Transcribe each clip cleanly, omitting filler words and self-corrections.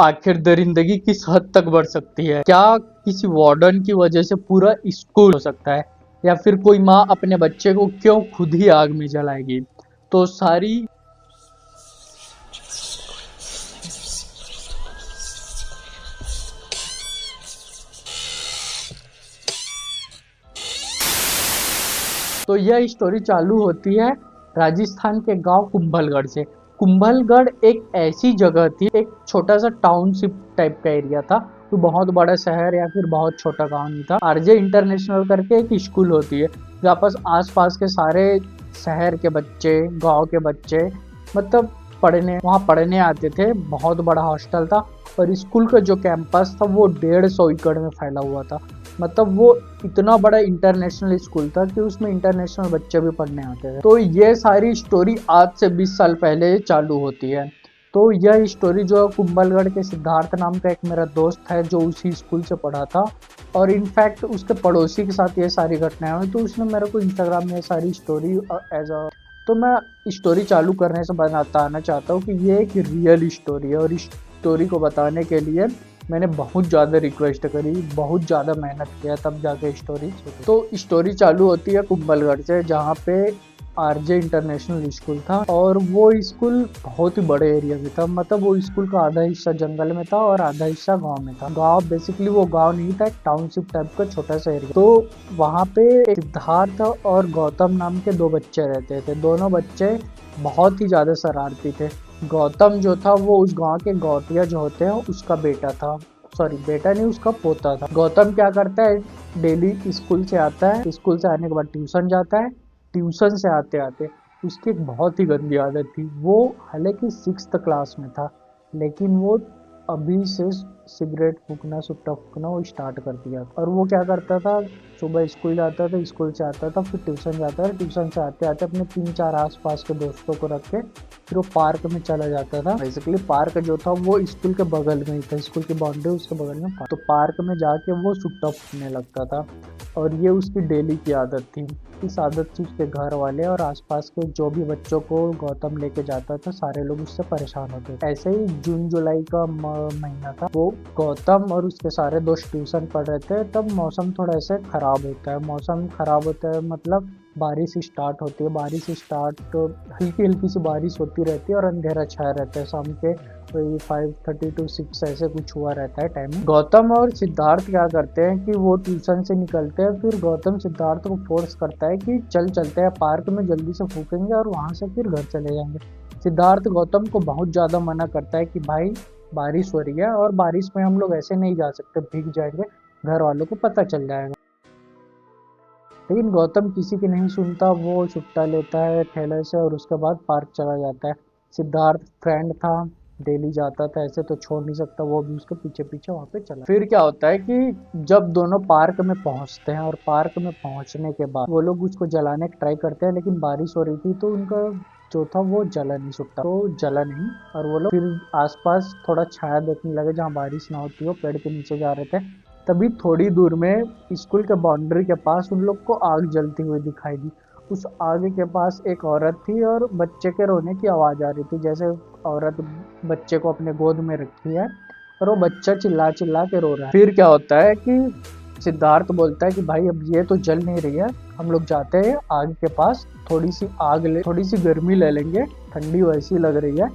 आखिर दरिंदगी किस हद तक बढ़ सकती है? क्या किसी वार्डन की वजह से पूरा स्कूल हो सकता है? या फिर कोई माँ अपने बच्चे को क्यों खुद ही आग में जलाएगी? तो सारी तो यह स्टोरी चालू होती है राजस्थान के गांव कुंभलगढ़ से। कुंभलगढ़ एक ऐसी जगह थी, एक छोटा सा टाउनशिप टाइप का एरिया था। तो बहुत बड़ा शहर या फिर बहुत छोटा गांव नहीं था। आरजे इंटरनेशनल करके एक स्कूल होती है जहाँ पास आस पास के सारे शहर के बच्चे, गांव के बच्चे मतलब वहाँ पढ़ने आते थे। बहुत बड़ा हॉस्टल था और स्कूल का जो कैंपस था वो 150 एकड़ में फैला हुआ था। मतलब वो इतना बड़ा इंटरनेशनल स्कूल था कि उसमें इंटरनेशनल बच्चे भी पढ़ने आते थे। तो ये सारी स्टोरी आज से 20 साल पहले चालू होती है। तो यह स्टोरी जो है कुंभलगढ़ के सिद्धार्थ नाम का एक मेरा दोस्त है जो उसी स्कूल से पढ़ा था और इनफैक्ट उसके पड़ोसी के साथ ये सारी घटनाएं हुई। तो उसने मेरे को इंस्टाग्राम में ये सारी स्टोरी एज अ तो मैं स्टोरी चालू करने से बताना चाहता हूँ कि ये एक रियल स्टोरी है और इस स्टोरी को बताने के लिए मैंने बहुत ज़्यादा रिक्वेस्ट करी, बहुत ज़्यादा मेहनत किया तब जाके स्टोरी। तो स्टोरी चालू होती है कुंभलगढ़ से जहाँ पे आरजे इंटरनेशनल स्कूल था और वो स्कूल बहुत ही बड़े एरिया में था। मतलब वो स्कूल का आधा हिस्सा जंगल में था और आधा हिस्सा गांव में था। गांव बेसिकली वो गांव नहीं था, एक टाउनशिप टाइप का छोटा सा एरिया। तो वहाँ पे सिद्धार्थ और गौतम नाम के 2 बच्चे रहते थे। दोनों बच्चे बहुत ही ज़्यादा शरारती थे। गौतम जो था वो उस गांव के गौतिया जो होते हैं उसका बेटा था, सॉरी बेटा नहीं उसका पोता था। गौतम क्या करता है, डेली स्कूल से आता है, स्कूल से आने के बाद ट्यूशन जाता है। ट्यूशन से आते आते उसकी एक बहुत ही गंदी आदत थी। वो हालांकि 6th क्लास में था लेकिन वो अभी से सिगरेट फूकना, सुट्टा फूकना वो स्टार्ट कर दिया। और वो क्या करता था, सुबह स्कूल जाता था, स्कूल से आता था, फिर ट्यूशन जाता था, ट्यूशन से आते आते अपने 3-4 आसपास के दोस्तों को रख के फिर वो पार्क में चला जाता था। बेसिकली पार्क जो था वो स्कूल के बगल में ही था, स्कूल की बाउंड्री उसके बगल में। तो पार्क में जाके वो सुट्टा फूकने लगता था और ये उसकी डेली की आदत थी। इस आदत से उसके घर वाले और आसपास के जो भी बच्चों को गौतम लेके जाता था सारे लोग उससे परेशान होते थे। ऐसे ही जून जुलाई का महीना था। वो गौतम और उसके सारे दोस्त ट्यूशन पढ़ रहे थे। तब मौसम थोड़ा ऐसे खराब होता है। मौसम खराब होता है मतलब बारिश स्टार्ट होती है। बारिश स्टार्ट हल्की हल्की सी बारिश होती रहती है और अंधेरा छाया रहता है। शाम के 5:30 to 6 ऐसे कुछ हुआ रहता है टाइमिंग। गौतम और सिद्धार्थ क्या करते हैं कि वो ट्यूशन से निकलते हैं। फिर गौतम सिद्धार्थ को फोर्स करता है कि चल चलते हैं पार्क में, जल्दी से फूकेंगे और वहां से फिर घर चले जाएंगे। सिद्धार्थ गौतम को बहुत ज़्यादा मना करता है कि भाई बारिश हो रही है और बारिश में हम लोग ऐसे नहीं जा सकते, भीग जाएंगे, घर वालों को पता चल जाएगा। लेकिन गौतम किसी की नहीं सुनता। वो छुट्टा लेता है ठेले से और उसके बाद पार्क चला जाता है। सिद्धार्थ फ्रेंड था, डेली जाता था, ऐसे तो छोड़ नहीं सकता, वो भी उसके पीछे पीछे वहाँ पे चला। फिर क्या होता है कि जब दोनों पार्क में पहुँचते हैं और पार्क में पहुँचने के बाद वो लोग उसको जलाने की ट्राई करते हैं लेकिन बारिश हो रही थी तो उनका जो था वो जला नहीं, सुट्टा तो जला नहीं। और वो लोग फिर आसपास थोड़ा छाया देखने लगे जहाँ बारिश ना होती हो, पेड़ के नीचे जा रहे थे। तभी थोड़ी दूर में स्कूल के बाउंड्री के पास उन लोग को आग जलती हुई दिखाई दी। उस आग के पास एक औरत थी और बच्चे के रोने की आवाज़ आ रही थी, जैसे औरत बच्चे को अपने गोद में रखी है और वो बच्चा चिल्ला चिल्ला के रो रहा है। फिर क्या होता है कि सिद्धार्थ बोलता है कि भाई अब ये तो जल नहीं रही है, हम लोग जाते हैं आग के पास, थोड़ी सी गर्मी ले लेंगे, ठंडी वैसी लग रही है,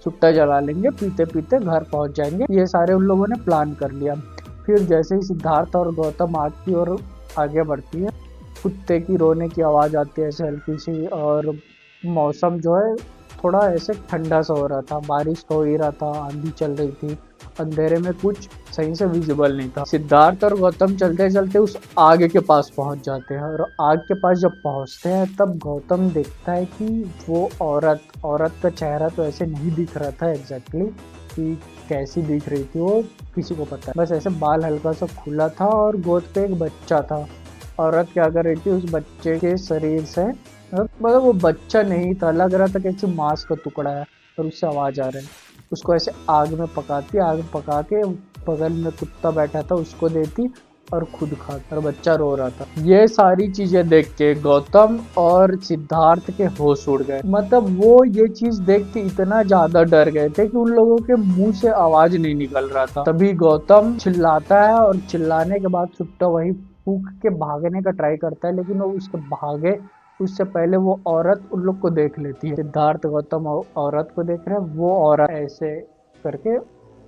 सुट्टा जला लेंगे, पीते पीते घर पहुंच जाएंगे। ये सारे उन लोगों ने प्लान कर लिया। फिर जैसे ही सिद्धार्थ और गौतम आग की ओर आगे बढ़ती है, कुत्ते की रोने की आवाज़ आती है ऐसे हल्की सी और मौसम जो है थोड़ा ऐसे ठंडा सा हो रहा था, बारिश हो ही रहा था, आंधी चल रही थी, अंधेरे में कुछ सही से विजिबल नहीं था। सिद्धार्थ और गौतम चलते चलते उस आग के पास पहुंच जाते हैं और आग के पास जब पहुंचते हैं तब गौतम देखता है कि वो औरत का चेहरा तो ऐसे नहीं दिख रहा था एग्जैक्टली कि कैसी दिख रही थी वो किसी को पता है, बस ऐसे बाल हल्का सा खुला था और गोद पे एक बच्चा था। औरत क्या कर रही थी, उस बच्चे के शरीर से मतलब वो बच्चा नहीं था, लग रहा था कि ऐसे मांस का टुकड़ा है और उससे आवाज़ आ रहा है। उसको ऐसे आग में पका के बगल में कुत्ता बैठा था उसको देती और खुद खाता और बच्चा रो रहा था। ये सारी चीजें देख के गौतम और सिद्धार्थ के होश उड़ गए। मतलब वो ये चीज देख के इतना ज्यादा डर गए थे कि उन लोगों के मुंह से आवाज नहीं निकल रहा था। तभी गौतम चिल्लाता है और चिल्लाने के बाद चुपटा वही फूंक के भागने का ट्राई करता है, लेकिन वो उसके भागे उससे पहले वो औरत उन लोग को देख लेती है। सिद्धार्थ गौतम औरत को देख रहे हैं, वो औरत ऐसे करके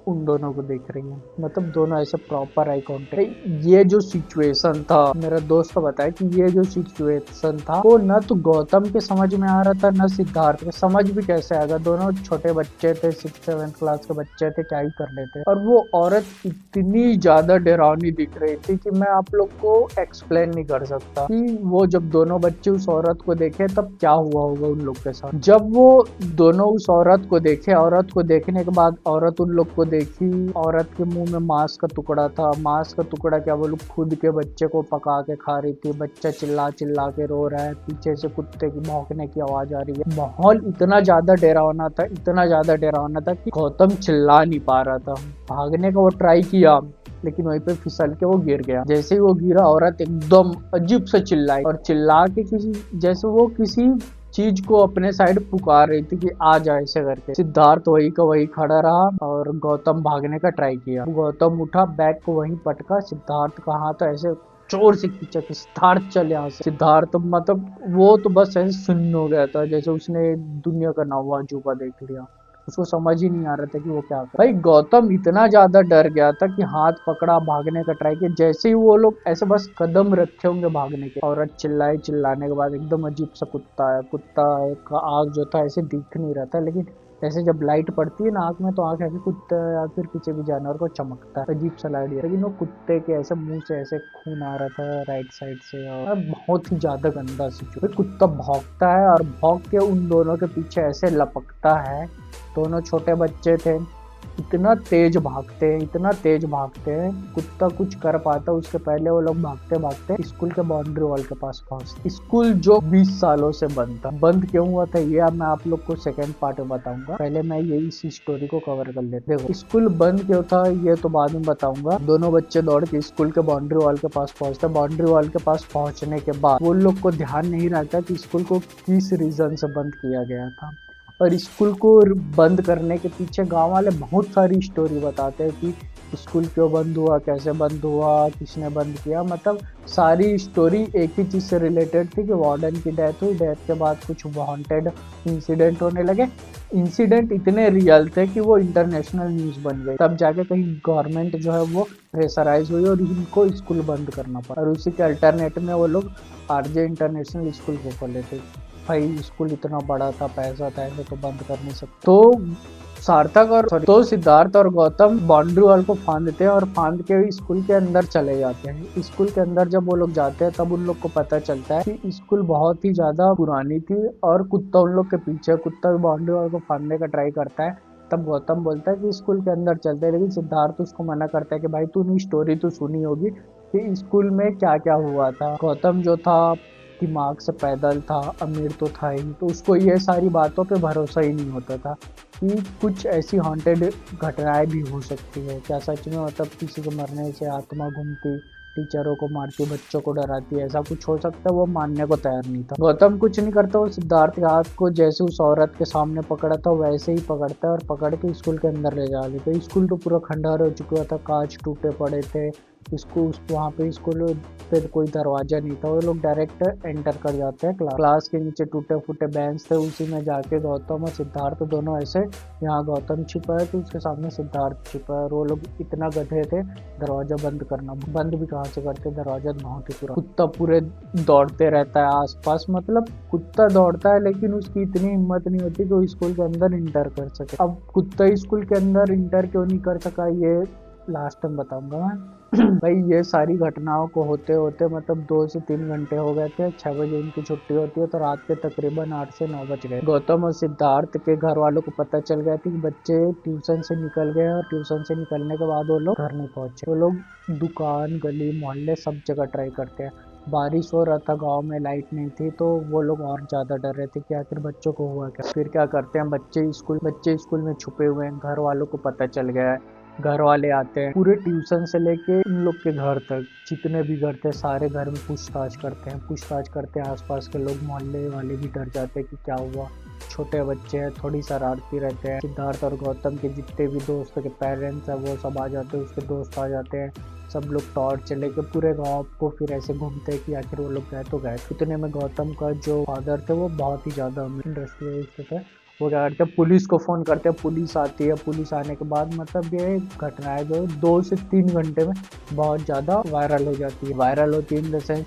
उन दोनों को देख रही है। मतलब दोनों ऐसे प्रॉपर आई कांटेक्ट। ये जो सिचुएशन था, मेरा दोस्त को बताया कि ये जो सिचुएशन था वो न तो गौतम के समझ में आ रहा था न सिद्धार्थ के। समझ भी कैसे आएगा, दोनों छोटे बच्चे थे, 6th-7th क्लास के बच्चे थे, क्या ही कर लेते। और वो औरत इतनी ज्यादा डरावनी दिख रही थी कि मैं आप लोग को एक्सप्लेन नहीं कर सकता कि वो जब दोनों बच्चे उस औरत को देखे तब क्या हुआ होगा उन लोग के साथ। जब वो दोनों उस औरत को देखे, औरत को देखने के बाद औरत उन लोग को देखी, औरत के मुंह में मांस का टुकड़ा था। मांस का टुकड़ा क्या बोलूं, खुद के बच्चे को पका के खा रही थी। बच्चा चिल्ला चिल्ला के रो रहा है, पीछे से कुत्ते की भौंकने की आवाज आ रही है। माहौल इतना ज्यादा डरावना था, इतना ज्यादा डरावना था कि गौतम चिल्ला नहीं पा रहा था। भागने का वो ट्राई किया लेकिन वहीं पे फिसल के वो गिर गया। जैसे ही वो गिरा, औरत एकदम अजीब से चिल्लाई और चिल्ला के किसी, जैसे वो किसी चीज को अपने साइड पुकार रही थी कि आ जाए ऐसे करके। सिद्धार्थ वही का वही खड़ा रहा और गौतम भागने का ट्राई किया। गौतम उठा, बैग को वहीं पटका, सिद्धार्थ का हाथ ऐसे जोर से खींचा कि सिद्धार्थ चल यहाँ से। सिद्धार्थ मतलब वो तो बस ऐसे सुन्न हो गया था, जैसे उसने दुनिया का नौवां अजूबा देख लिया। उसको समझ ही नहीं आ रहा था कि वो क्या कर। भाई गौतम इतना ज्यादा डर गया था कि हाथ पकड़ा, भागने का ट्राई किया। जैसे ही वो लोग ऐसे बस कदम रखे होंगे भागने के, औरत चिल्लाई, चिल्लाने के बाद एकदम अजीब सा कुत्ता है। कुत्ता का आग जो था ऐसे दिख नहीं रहा था, लेकिन ऐसे जब लाइट पड़ती है ना आँख में, तो आँख ऐसे कुत्ते या फिर किसी भी जानवर को चमकता है, अजीब सा लाइट। लेकिन वो कुत्ते के ऐसे मुंह से ऐसे खून आ रहा था राइट साइड से, और बहुत ही ज्यादा गंदा सिचुएशन। कुत्ता भौंकता है और भौंक के उन दोनों के पीछे ऐसे लपकता है। दोनों छोटे बच्चे थे, इतना तेज भागते हैं, इतना तेज भागते हैं, कुत्ता कुछ कर पाता उसके पहले वो लोग भागते भागते स्कूल के बाउंड्री वॉल के पास पहुंचते। स्कूल जो 20 सालों से बंद था, बंद क्यों हुआ था ये अब मैं आप लोग को सेकंड पार्ट में बताऊंगा। पहले मैं यही इसी स्टोरी को कवर कर लेते। देखो स्कूल बंद क्यों था ये तो बाद में बताऊंगा। दोनों बच्चे दौड़ के स्कूल के बाउंड्री वॉल के पास पहुंचते। बाउंड्री वॉल के पास पहुंचने के बाद वो लोग को ध्यान नहीं रहता कि स्कूल को किस रीजन से बंद किया गया था। और स्कूल को बंद करने के पीछे गांव वाले बहुत सारी स्टोरी बताते हैं कि स्कूल क्यों बंद हुआ, कैसे बंद हुआ, किसने बंद किया। मतलब सारी स्टोरी एक ही चीज़ से रिलेटेड थी कि वार्डन की डेथ हुई, डेथ के बाद कुछ वांटेड इंसिडेंट होने लगे। इंसिडेंट इतने रियल थे कि वो इंटरनेशनल न्यूज़ बन गए। तब जाके कहीं गवर्नमेंट जो है वो प्रेशराइज हुई और इनको स्कूल बंद करना पड़ा। और उसी के अल्टरनेट में वो लोग आरजे इंटरनेशनल स्कूल को खोले थे। भाई स्कूल इतना बड़ा था, पैसा था, ऐसे तो बंद कर नहीं सकते। तो सार्थक और तो सिद्धार्थ और गौतम बाउंड्री वॉल को फांदते हैं और फांद के स्कूल के अंदर चले जाते हैं। स्कूल के अंदर जब वो लोग जाते हैं तब उन लोग को पता चलता है कि स्कूल बहुत ही ज्यादा पुरानी थी और कुत्ता उन लोग के पीछे, कुत्ता बाउंड्री वॉल को फांदने का ट्राई करता है। तब गौतम बोलता है कि स्कूल के अंदर चलते हैं, लेकिन सिद्धार्थ उसको मना करता है कि भाई तूने स्टोरी तो सुनी होगी कि स्कूल में क्या क्या हुआ था। गौतम जो था दिमाग से पैदल था, अमीर तो था ही, तो उसको ये सारी बातों पे भरोसा ही नहीं होता था कि कुछ ऐसी हॉन्टेड घटनाएं भी हो सकती है। क्या सच में मतलब किसी को मरने से आत्मा घूमती, टीचरों को मारती, बच्चों को डराती, ऐसा कुछ हो सकता है? वो मानने को तैयार नहीं था। गौतम कुछ नहीं करता, वो सिद्धार्थ के हाथ को जैसे उस औरत के सामने पकड़ा था वैसे ही पकड़ता है और पकड़ के स्कूल के अंदर ले जा लेते। स्कूल तो पूरा खंडहर हो चुका था, कांच टूटे पड़े थे। वहाँ पे स्कूल पे कोई दरवाजा नहीं था, वो लोग डायरेक्ट एंटर कर जाते हैं। क्लास के नीचे टूटे फूटे बेंच थे, उसी में जाके गौतम और सिद्धार्थ दोनों ऐसे, यहाँ गौतम छिपा है तो उसके सामने सिद्धार्थ छिपा है। और वो लोग इतना गधे थे, दरवाजा बंद करना, बंद भी कहाँ से करते, दरवाजा बहुत ही पूरा। कुत्ता पूरे दौड़ते रहता है आसपास, मतलब कुत्ता दौड़ता है लेकिन उसकी इतनी हिम्मत नहीं होती कि वो स्कूल के अंदर इंटर कर सके। अब कुत्ता स्कूल के अंदर इंटर क्यों नहीं कर सका ये लास्ट टाइम बताऊंगा मैं। भाई ये सारी घटनाओं को होते होते मतलब 2 से 3 घंटे हो गए थे। 6 बजे इनकी छुट्टी होती है तो रात के तकरीबन 8 से 9 बज गए। गौतम और सिद्धार्थ के घर वालों को पता चल गया था कि बच्चे ट्यूशन से निकल गए और ट्यूशन से निकलने के बाद वो लोग घर नहीं पहुंचे। वो लोग दुकान, गली, मोहल्ले सब जगह ट्राई करते हैं। बारिश हो रहा था, गांव में लाइट नहीं थी, तो वो लोग और ज्यादा डर रहे थे कि आखिर बच्चों को हुआ क्या। फिर क्या करते हैं, बच्चे स्कूल में छुपे हुए हैं, घर वालों को पता चल गया है। घर वाले आते हैं, पूरे ट्यूशन से लेके उन लोग के घर तक, जितने भी घर थे सारे घर में पूछताछ करते हैं। आसपास के लोग, मोहल्ले वाले भी डर जाते हैं कि क्या हुआ। छोटे बच्चे हैं, थोड़ी शरारती रहते हैं। सिद्धार्थ और गौतम के जितने भी दोस्त के पेरेंट्स हैं वो सब आ जाते हैं, उसके दोस्त आ जाते हैं। सब लोग टॉर्च लेके पूरे गांव को फिर ऐसे घूमते हैं कि आखिर वो लोग गए तो गए। इतने में गौतम का जो फादर थे वो बहुत ही ज़्यादा इंडस्ट्रियलिस्ट थे। वो क्या करते हैं, पुलिस को फ़ोन करते हैं, पुलिस आती है। पुलिस आने के बाद मतलब ये घटनाएं जो 2 से 3 घंटे में बहुत ज़्यादा वायरल हो जाती है। वायरल होती है इन द सेंस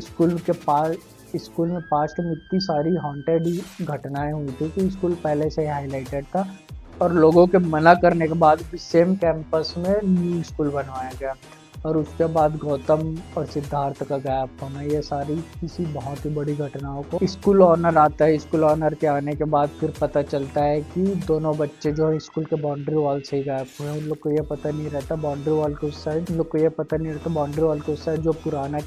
स्कूल में पास्ट में इतनी सारी हॉन्टेड घटनाएं हुई थी कि स्कूल पहले से हाईलाइटेड था, और लोगों के मना करने के बाद भी सेम कैंपस में न्यू स्कूल बनवाया गया। और उसके बाद गौतम और सिद्धार्थ का गैप होना, ये सारी किसी बहुत ही बड़ी घटनाओं को स्कूल ऑनर आता है। स्कूल ऑनर के आने के बाद फिर पता चलता है कि दोनों बच्चे जो है स्कूल के बाउंड्री वॉल से ही गायब हुए हैं। उन लोग को ये पता नहीं रहता बाउंड्री वॉल के उस साइड, उन लोग को ये पता नहीं रहता बाउंड्री वॉल के उस साइड जो पुराना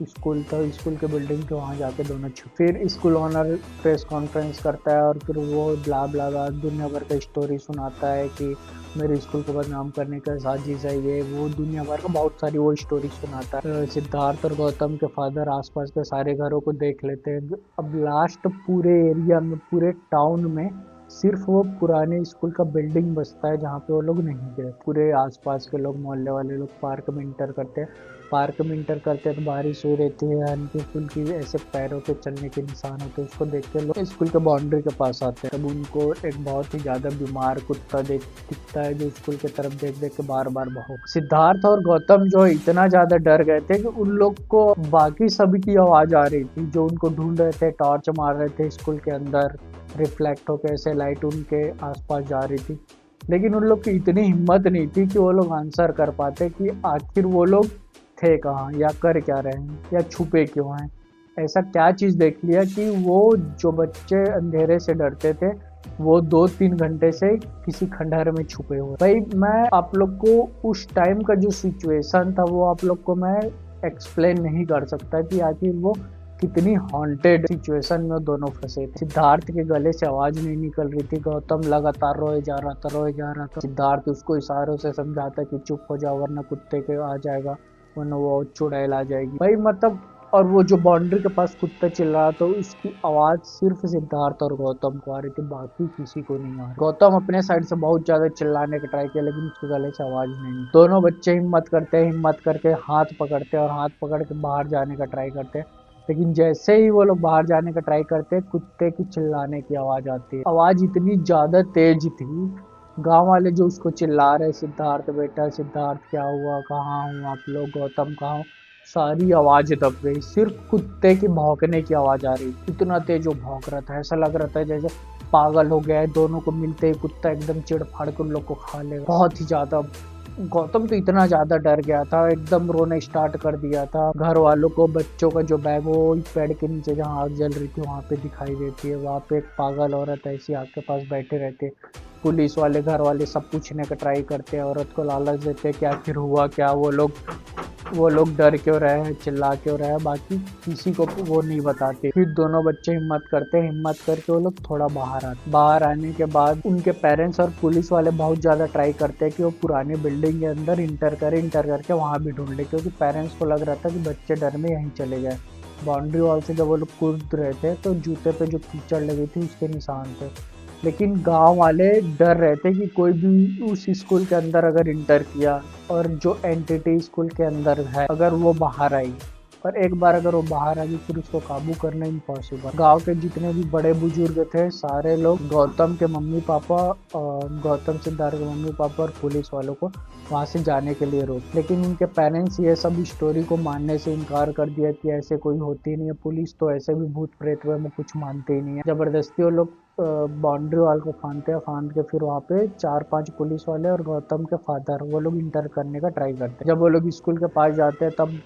स्कूल था, स्कूल के बिल्डिंग के वहाँ जाके दोनों छुप। फिर स्कूल ऑनर प्रेस कॉन्फ्रेंस करता है और फिर वो ब्ला ब्ला ब्ला दुनिया भर का स्टोरी सुनाता है कि मेरे स्कूल को बदनाम करने का साजिश है, ये वो दुनिया भर का बहुत सारी वो स्टोरी सुनाता है। सिद्धार्थ और गौतम के फादर आसपास के सारे घरों को देख लेते हैं। अब लास्ट पूरे एरिया में, पूरे टाउन में सिर्फ वो पुराने स्कूल का बिल्डिंग बचता है जहाँ पे वो लोग नहीं गए। पूरे आसपास के लोग, मोहल्ले वाले लोग पार्क में इंटर करते हैं। पार्क में इंटर करते हैं तो बारिश हो रहती है, हल्की फुल्की ऐसे पैरों के चलने के निशान होते हैं। उसको देख के लोग स्कूल के बाउंड्री के पास आते हैं। तब उनको एक बहुत ही ज्यादा बीमार कुत्ता दिखता है जो स्कूल की तरफ देख देख के बार बार भौंक। सिद्धार्थ और गौतम जो इतना ज्यादा डर गए थे कि उन लोग को बाकी सभी की आवाज आ रही थी जो उनको ढूंढ रहे थे, टॉर्च मार रहे थे स्कूल के अंदर, रिफ्लेक्ट होकर ऐसे लाइट उनके आसपास जा रही थी। लेकिन उन लोग की इतनी हिम्मत नहीं थी कि वो लोग आंसर कर पाते कि आखिर वो लोग थे कहाँ, या कर क्या रहे हैं, या छुपे क्यों हैं। ऐसा क्या चीज़ देख लिया कि वो जो बच्चे अंधेरे से डरते थे वो 2-3 घंटे से किसी खंडहर में छुपे हुए। भाई मैं आप लोग को उस टाइम का जो सिचुएशन था वो आप लोग को मैं एक्सप्लेन नहीं कर सकता कि आखिर वो कितनी हॉन्टेड सिचुएशन में दोनों फंसे थे। सिद्धार्थ के गले से आवाज नहीं निकल रही थी। गौतम लगातार रोए जा रहा था। सिद्धार्थ उसको इशारों से समझाता कि चुप हो जाओ वरना कुत्ते के आ जाएगा, वरना वो चुड़ैल आ जाएगी। भाई मतलब, और वो जो बाउंड्री के पास कुत्ता चिल्ला रहा था उसकी आवाज सिर्फ सिद्धार्थ और गौतम को आ रही थी, बाकी किसी को नहीं आ रही। गौतम अपने साइड से बहुत ज्यादा चिल्लाने का ट्राई किया लेकिन उसके गले से आवाज नहीं। दोनों बच्चे हिम्मत करते हैं, हिम्मत करके हाथ पकड़ते हैं और हाथ पकड़ के बाहर जाने का ट्राई करते हैं। लेकिन जैसे ही वो लोग बाहर जाने का ट्राई करते हैं कुत्ते की चिल्लाने की आवाज आती है। आवाज इतनी ज्यादा तेज थी, गांव वाले जो उसको चिल्ला रहे, सिद्धार्थ बेटा, सिद्धार्थ क्या हुआ, कहाँ हूँ आप लोग, गौतम कहाँ हूँ, सारी आवाज दब गई। सिर्फ कुत्ते की भौंकने की आवाज आ रही। इतना तेज वो भौंक रहा था, ऐसा लग रहा था जैसे पागल हो गया है। दोनों को मिलते ही कुत्ता एकदम चिड़ फाड़ के उन लोग को खा लेगा। बहुत ही ज्यादा गौतम तो इतना ज्यादा डर गया था, एकदम रोने स्टार्ट कर दिया था। घर वालों को बच्चों का जो बैग वो पेड़ के नीचे जहाँ आग जल रही थी वहाँ पे दिखाई देती है। वहाँ पे एक पागल औरत ऐसी आग के पास बैठे रहते। पुलिस वाले, घर वाले सब पूछने का ट्राई करते हैं, औरत को लालच देते हैं कि आखिर हुआ क्या, वो लोग डर क्यों रहे हैं, चिल्ला क्यों रहे हैं, बाकी किसी को वो नहीं बताते। फिर दोनों बच्चे हिम्मत करते हैं, हिम्मत करके वो लोग थोड़ा बाहर आते। बाहर आने के बाद उनके पेरेंट्स और पुलिस वाले बहुत ज़्यादा ट्राई करते हैं कि वो पुरानी बिल्डिंग के अंदर इंटर करके वहाँ भी ढूंढ ले, क्योंकि पेरेंट्स को लग रहा था कि बच्चे डर में यहीं चले गए। बाउंड्री वॉल से जब वो लोग कूद रहे थे तो जूते पे जो कीचड़ लगी थी उसके निशान थे। लेकिन गांव वाले डर रहे थे कि कोई भी उस स्कूल के अंदर अगर इंटर किया और जो एंटिटी स्कूल के अंदर है अगर वो बाहर आई, और एक बार अगर वो बाहर आ गई फिर उसको काबू करना इम्पॉसिबल। गांव के जितने भी बड़े बुजुर्ग थे सारे लोग गौतम के मम्मी पापा और गौतम सिद्धार्थ के मम्मी पापा और पुलिस वालों को वहाँ से जाने के लिए रोक। लेकिन उनके पेरेंट्स ये सब स्टोरी को मानने से इनकार कर दिया कि ऐसे कोई होती नहीं है, पुलिस तो ऐसे भी भूत प्रेत में कुछ मानते ही नहीं है। जबरदस्ती वो लोग बाउंड्री वाल को फांदते हैं, फांद के फिर वहाँ पे 4-5 पुलिस वाले और गौतम के फादर वो लोग इंटर करने का ट्राई करते हैं। जब वो लोग स्कूल के पास जाते हैं तब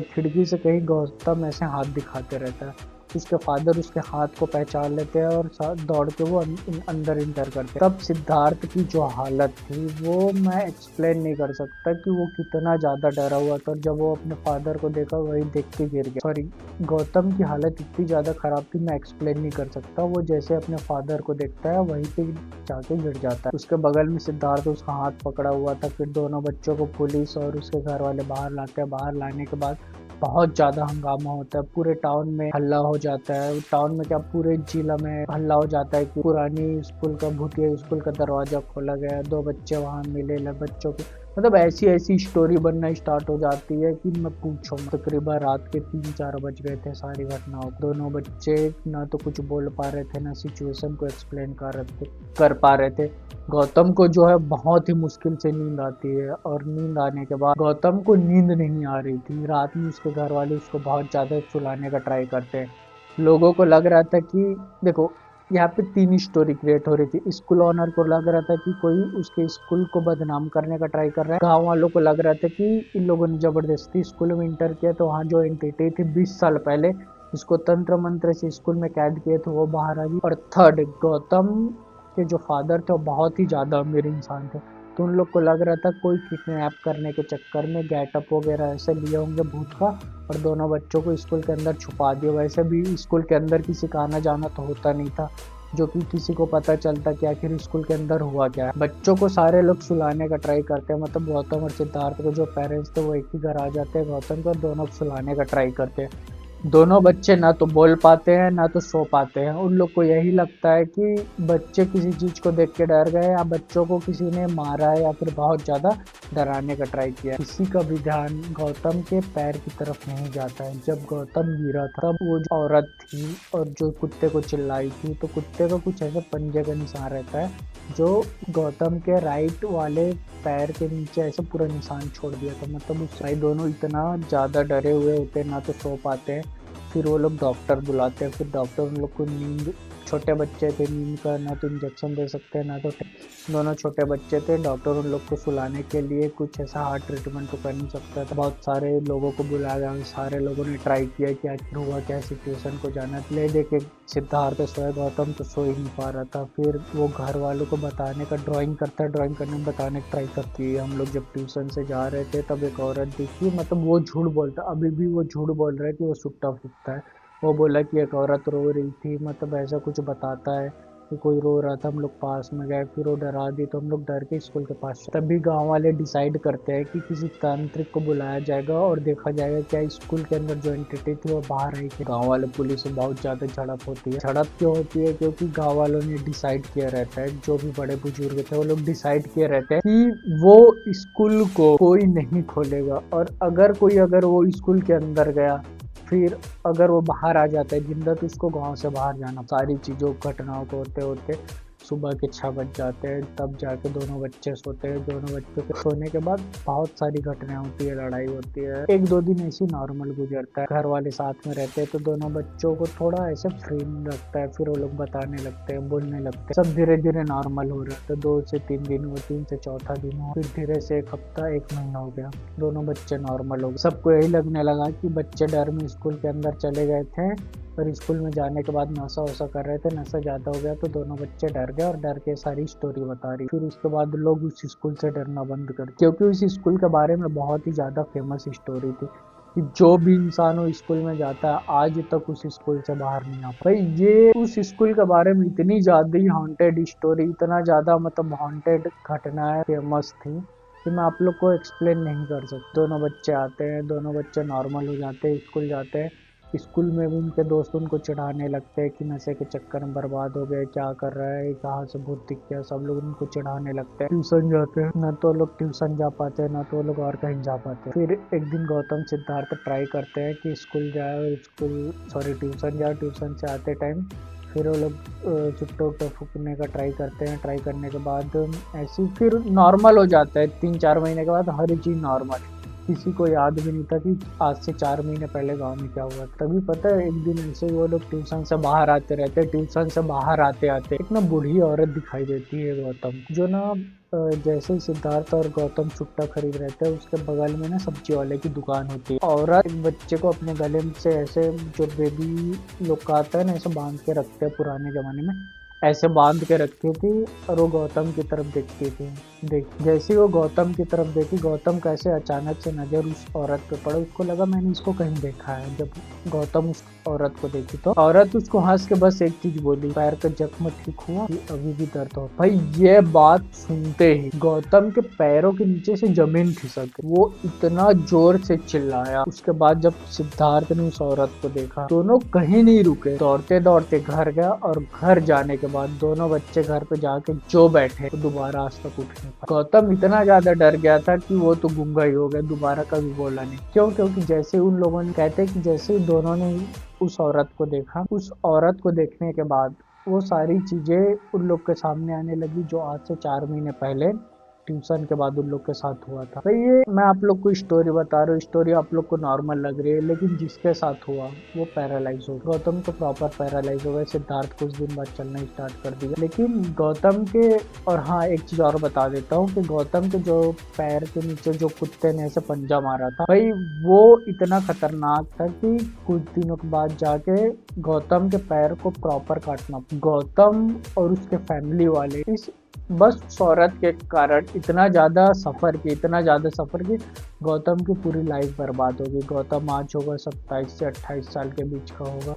खिड़की से कहीं गौतम ऐसे हाथ दिखाते रहता है। उसके फादर उसके हाथ को पहचान लेते हैं और दौड़ के वो अंदर इंटर करते हैं। तब सिद्धार्थ की जो हालत थी वो मैं एक्सप्लेन नहीं कर सकता कि वो कितना ज़्यादा डरा हुआ था। और जब वो अपने फादर को देखा वही देख के गिर गया। सॉरी, गौतम की हालत इतनी ज़्यादा ख़राब थी, मैं एक्सप्लेन नहीं कर सकता। वो जैसे अपने फादर को देखता है वहीं पे जाके गिर जाता है। उसके बगल में सिद्धार्थ उसका हाथ पकड़ा हुआ था। फिर दोनों बच्चों को पुलिस और उसके घर वाले बाहर लाते हैं। बाहर लाने के बाद बहुत ज़्यादा हंगामा होता है, पूरे टाउन में हल्ला हो जाता है। टाउन में क्या, पूरे जिला में हल्ला हो जाता है कि पुरानी स्कूल का, भूतिया स्कूल का दरवाजा खोला गया, 2 बच्चे वहाँ मिले। बच्चों को मतलब ऐसी ऐसी स्टोरी बनना स्टार्ट हो जाती है कि मैं पूछो। तकरीबन रात के 3-4 बज गए थे सारी घटनाओं। दोनों बच्चे ना तो कुछ बोल पा रहे थे, ना सिचुएशन को एक्सप्लेन कर पा रहे थे। गौतम को जो है बहुत ही मुश्किल से नींद आती है, और नींद आने के बाद गौतम को नींद नहीं आ रही थी। रात में उसके घर वाले उसको बहुत ज़्यादा सुलाने का ट्राई करते हैं। लोगों को लग रहा था कि देखो, यहाँ पे 3 स्टोरी क्रिएट हो रही थी। स्कूल ओनर को लग रहा था कि कोई उसके स्कूल को बदनाम करने का ट्राई कर रहा है। गांव वालों को लग रहा था कि इन लोगों ने जबरदस्ती स्कूल में इंटर किया, तो वहाँ जो एंटिटी थी 20 साल पहले इसको तंत्र मंत्र से स्कूल में कैद किए थे, वो बाहर आ गई। और थर्ड, गौतम के जो फादर थे वो बहुत ही ज़्यादा अमीर इंसान थे, तो उन लोग को लग रहा था कोई किडनैप करने के चक्कर में गेटअप वगैरह ऐसे लिए होंगे भूत का, और दोनों बच्चों को स्कूल के अंदर छुपा दिया। वैसे भी स्कूल के अंदर किसी का आना जाना तो होता नहीं था, जो कि किसी को पता चलता कि आखिर स्कूल के अंदर हुआ क्या है। बच्चों को सारे लोग सुलाने का ट्राई करते हैं, मतलब गौतम और सिद्धार्थ के जो पेरेंट्स थे वो एक ही घर आ जाते हैं गौतम को, दोनों सुलाने का ट्राई करते हैं। दोनों बच्चे ना तो बोल पाते हैं ना तो सो पाते हैं। उन लोग को यही लगता है कि बच्चे किसी चीज़ को देख के डर गए, या बच्चों को किसी ने मारा है, या फिर बहुत ज़्यादा डराने का ट्राई किया। किसी का भी ध्यान गौतम के पैर की तरफ नहीं जाता है। जब गौतम गिरा था तब वो जो औरत थी और जो कुत्ते को चिल्लाई थी, तो कुत्ते का कुछ ऐसा पंजे का निशान रहता है जो गौतम के राइट वाले पैर के नीचे ऐसे पूरा निशान छोड़ दिया था। मतलब उस भाई दोनों इतना ज़्यादा डरे हुए होते, ना तो सो पाते हैं। फिर वो लोग डॉक्टर बुलाते हैं। फिर डॉक्टर उन लोग को नींद, छोटे बच्चे थे, नींद का ना तो इंजेक्शन दे सकते हैं ना तो, दोनों छोटे बच्चे थे। डॉक्टर उन लोग को सुलाने के लिए कुछ ऐसा हार्ट ट्रीटमेंट तो कर नहीं सकता था। बहुत सारे लोगों को बुलाया गया, सारे लोगों ने ट्राई किया कि आखिर हुआ क्या, सिचुएशन को जाना। ले देखे सिद्धार्थ सोया, गौतम तो सो ही नहीं पा रहा था। फिर वो घर वालों को बताने का ड्राइंग करता है, ड्राइंग करने में बताने की ट्राई करती है। हम लोग जब ट्यूशन से जा रहे थे तब एक औरत दिखी, मतलब वो झूठ बोलता, अभी भी वो झूठ बोल रहा है कि वो सुट्टा फूकता है। वो बोला कि एक औरत रो रही थी, मतलब ऐसा कुछ बताता है कि कोई रो रहा था। हम लोग पास में गए, फिर वो डरा दी, तो हम लोग डर के स्कूल के पास। तभी गांव वाले डिसाइड करते हैं कि किसी तांत्रिक को बुलाया जाएगा और देखा जाएगा क्या स्कूल के अंदर जो एंटिटी थी वो बाहर आई थी। गांव वाले पुलिस से बहुत ज्यादा झड़प होती है। झड़प क्यों होती है? क्योंकि गांव वालों ने डिसाइड किया रहता है, जो भी बड़े बुजुर्ग थे वो लोग डिसाइड किए रहते हैं कि वो स्कूल को कोई नहीं खोलेगा, और अगर वो स्कूल के अंदर गया, फिर अगर वो बाहर आ जाता है जिंदा, तो उसको गांव से बाहर जाना। सारी चीज़ों घटनाओं को होते होते सुबह के 6 बज जाते हैं, तब जाके दोनों बच्चे सोते हैं। दोनों बच्चों के सोने के बाद बहुत सारी घटनाएं होती है, लड़ाई होती है। 1-2 दिन ऐसी नॉर्मल गुजरता है, घर वाले साथ में रहते हैं, तो दोनों बच्चों को थोड़ा ऐसे फ्री लगता है। फिर वो लोग बताने लगते हैं, बोलने लगते हैं, सब धीरे धीरे नॉर्मल हो रहा है। तो 2 से 3 दिन हुआ, 3 से चौथा दिन हुआ, फिर धीरे से 1 हफ्ता, 1 महीना हो गया, दोनों बच्चे नॉर्मल हो गए। सबको यही लगने लगा कि बच्चे डर में स्कूल के अंदर चले गए थे, पर स्कूल में जाने के बाद नशा वशा कर रहे थे, नशा ज़्यादा हो गया, तो दोनों बच्चे डर गए और डर के सारी स्टोरी बता रही। फिर उसके बाद लोग उस स्कूल से डरना बंद कर, क्योंकि उस स्कूल के बारे में बहुत ही ज़्यादा फेमस स्टोरी थी कि जो भी इंसान वो स्कूल में जाता है आज तक उस स्कूल से बाहर नहीं आ। भाई ये उस स्कूल के बारे में इतनी ज़्यादा हॉन्टेड स्टोरी, इतना ज़्यादा मतलब हॉन्टेड घटनाएं फेमस थी कि मैं आप लोग को एक्सप्लेन नहीं कर सकता। दोनों बच्चे आते हैं, दोनों बच्चे नॉर्मल हो जाते हैं, स्कूल जाते हैं। स्कूल में भी उनके दोस्त उनको चिढ़ाने लगते हैं कि नशे के चक्कर में बर्बाद हो गए, क्या कर रहा है, कहाँ से भूत दिख गया, सब लोग उनको चिढ़ाने लगते हैं। ट्यूशन जाते हैं, ना तो लोग ट्यूशन जा पाते हैं, ना तो लोग और कहीं जा पाते हैं। फिर एक दिन गौतम सिद्धार्थ ट्राई करते हैं कि स्कूल जाए, ट्यूशन जाए। ट्यूशन से आते टाइम फिर वो लोग चुट्टा उट्टा फूकने का ट्राई करते हैं। ट्राई करने के बाद ऐसे फिर नॉर्मल हो जाता है। 3-4 महीने के बाद हर चीज़ नॉर्मल। किसी को याद भी नहीं था कि आज से 4 महीने पहले गांव में क्या हुआ। तभी पता है एक दिन ऐसे वो लोग ट्यूशन से बाहर आते रहते, ट्यूशन से बाहर आते आते एक ना बूढ़ी औरत दिखाई देती है गौतम, जो ना जैसे ही सिद्धार्थ और गौतम चुट्टा खरीद रहे थे, उसके बगल में ना सब्जी वाले की दुकान होती है। औरत एक बच्चे को अपने गले से ऐसे, जो बेबी लोग का आता है ना, ऐसे बांध के रखते हैं पुराने जमाने में, ऐसे बांध के रखी थी और वो गौतम की तरफ देखती थी। देख जैसे ही वो गौतम की तरफ देखी, गौतम कैसे अचानक से नजर उस औरत पे पड़ा, उसको लगा मैंने इसको कहीं देखा है। जब गौतम उस औरत को देखी तो औरत उसको हंस के बस एक चीज बोली, पैर का जख्म ठीक हुआ? ये अभी भी दर्द हो। भाई ये बात सुनते ही गौतम के पैरों के नीचे से जमीन खिसक गई। वो इतना जोर से चिल्लाया। उसके बाद जब सिद्धार्थ ने उस औरत को देखा, दोनों कहीं नहीं रुके, दौड़ते दौड़ते घर गया और घर जाने के बाद दोनों बच्चे घर पे जाके जो बैठे तो दोबारा आज तक उठ नहीं पाए। गौतम इतना ज्यादा डर गया था कि वो तो गूंगा ही हो गया, दोबारा कभी बोला नहीं। क्यों? क्योंकि जैसे उन लोगों ने कहते कि जैसे दोनों ने उस औरत को देखा, उस औरत को देखने के बाद वो सारी चीजें उन लोग के सामने आने लगी जो आज से 4 महीने पहले ट्यूशन के बाद उन लोग के साथ हुआ था। तो ये मैं आप लोग को स्टोरी बता रहा हूँ, स्टोरी आप लोग को नॉर्मल लग रही है, लेकिन जिसके साथ हुआ वो पैरालाइज हो गया। गौतम तो प्रॉपर पैरालाइज हो गया, सिद्धार्थ कुछ दिन बाद चलना स्टार्ट कर दिया। लेकिन गौतम के, और हाँ एक चीज और बता देता हूँ कि गौतम के जो पैर के नीचे जो कुत्ते ने ऐसे पंजा मारा था भाई, वो इतना खतरनाक था कि कुछ दिनों के बाद जाके गौतम के पैर को प्रॉपर काटना। गौतम और उसके फैमिली वाले इस बस उस औरत के कारण इतना ज़्यादा सफ़र की गौतम की पूरी लाइफ बर्बाद होगी। गौतम आज होगा 27 से 28 साल के बीच का होगा।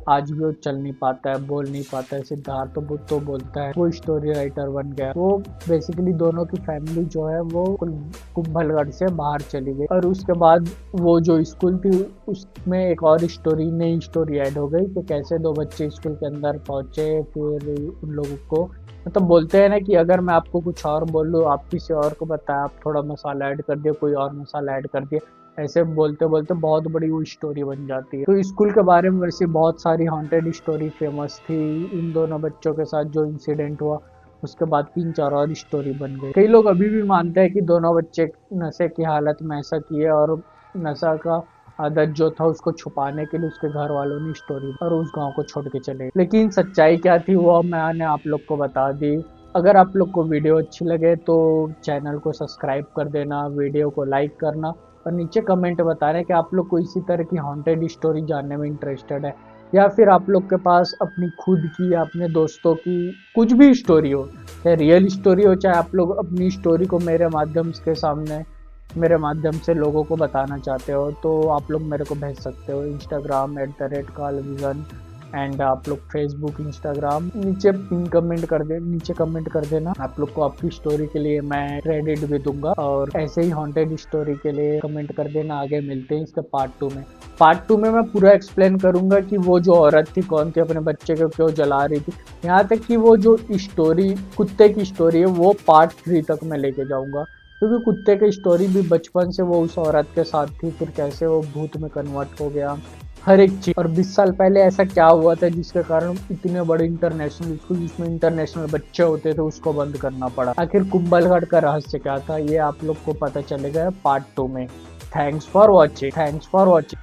आज भी वो चल नहीं पाता है, बोल नहीं पाता है। सिद्धार्थ तो बोलता है, वो स्टोरी राइटर बन गया। वो बेसिकली दोनों की फैमिली जो है वो कुंभलगढ़ से बाहर चली गई, और उसके बाद वो जो स्कूल थी उसमें एक और स्टोरी, नई स्टोरी ऐड हो गई कि कैसे दो बच्चे स्कूल के अंदर पहुंचे। फिर उन लोगों को मतलब बोलते हैं ना कि अगर मैं आपको कुछ और बोल लूँ, आप किसी और को बताया, आप थोड़ा मसाला ऐड कर दिया, कोई और मसाला ऐड कर दिया, ऐसे बोलते बोलते बहुत बड़ी वो स्टोरी बन जाती है। तो स्कूल के बारे में वैसे बहुत सारी हॉन्टेड स्टोरी फेमस थी। इन दोनों बच्चों के साथ जो इंसिडेंट हुआ उसके बाद 3-4 और स्टोरी बन गई। कई लोग अभी भी मानते हैं कि दोनों बच्चे नशे की हालत में ऐसा किए, और नशा का आदत जो था उसको छुपाने के लिए उसके घर वालों ने स्टोरी और उस गांव को छोड़ के चले। लेकिन सच्चाई क्या थी वो मैंने आप लोग को बता दी। अगर आप लोग को वीडियो अच्छी लगे तो चैनल को सब्सक्राइब कर देना, वीडियो को लाइक करना, और नीचे कमेंट बताना कि आप लोग को इसी तरह की हॉन्टेड स्टोरी जानने में इंटरेस्टेड है, या फिर आप लोग के पास अपनी खुद की या अपने दोस्तों की कुछ भी स्टोरी हो, चाहे रियल स्टोरी हो, चाहे आप लोग अपनी स्टोरी को मेरे माध्यम से लोगों को बताना चाहते हो, तो आप लोग मेरे को भेज सकते हो। इंस्टाग्राम @कालविजन, एंड आप लोग फेसबुक, इंस्टाग्राम, नीचे कमेंट कर देना। आप लोग को आपकी स्टोरी के लिए मैं क्रेडिट भी दूंगा, और ऐसे ही हॉन्टेड स्टोरी के लिए कमेंट कर देना। आगे मिलते हैं इसके पार्ट 2 में मैं पूरा एक्सप्लेन करूंगा कि वो जो औरत थी कौन थी, अपने बच्चे को क्यों जला रही थी, यहाँ तक कि वो जो स्टोरी कुत्ते की स्टोरी है वो पार्ट 3 तक मैं लेके जाऊंगा, क्योंकि कुत्ते की स्टोरी भी बचपन से वो उस औरत के साथ थी, फिर कैसे वो भूत में कन्वर्ट हो गया, हर एक चीज। और 20 साल पहले ऐसा क्या हुआ था जिसके कारण इतने बड़े इंटरनेशनल स्कूल जिसमें इंटरनेशनल बच्चे होते थे उसको बंद करना पड़ा। आखिर कुंभलगढ़ का रहस्य क्या था, ये आप लोग को पता चलेगा पार्ट 2 में। Thanks for watching.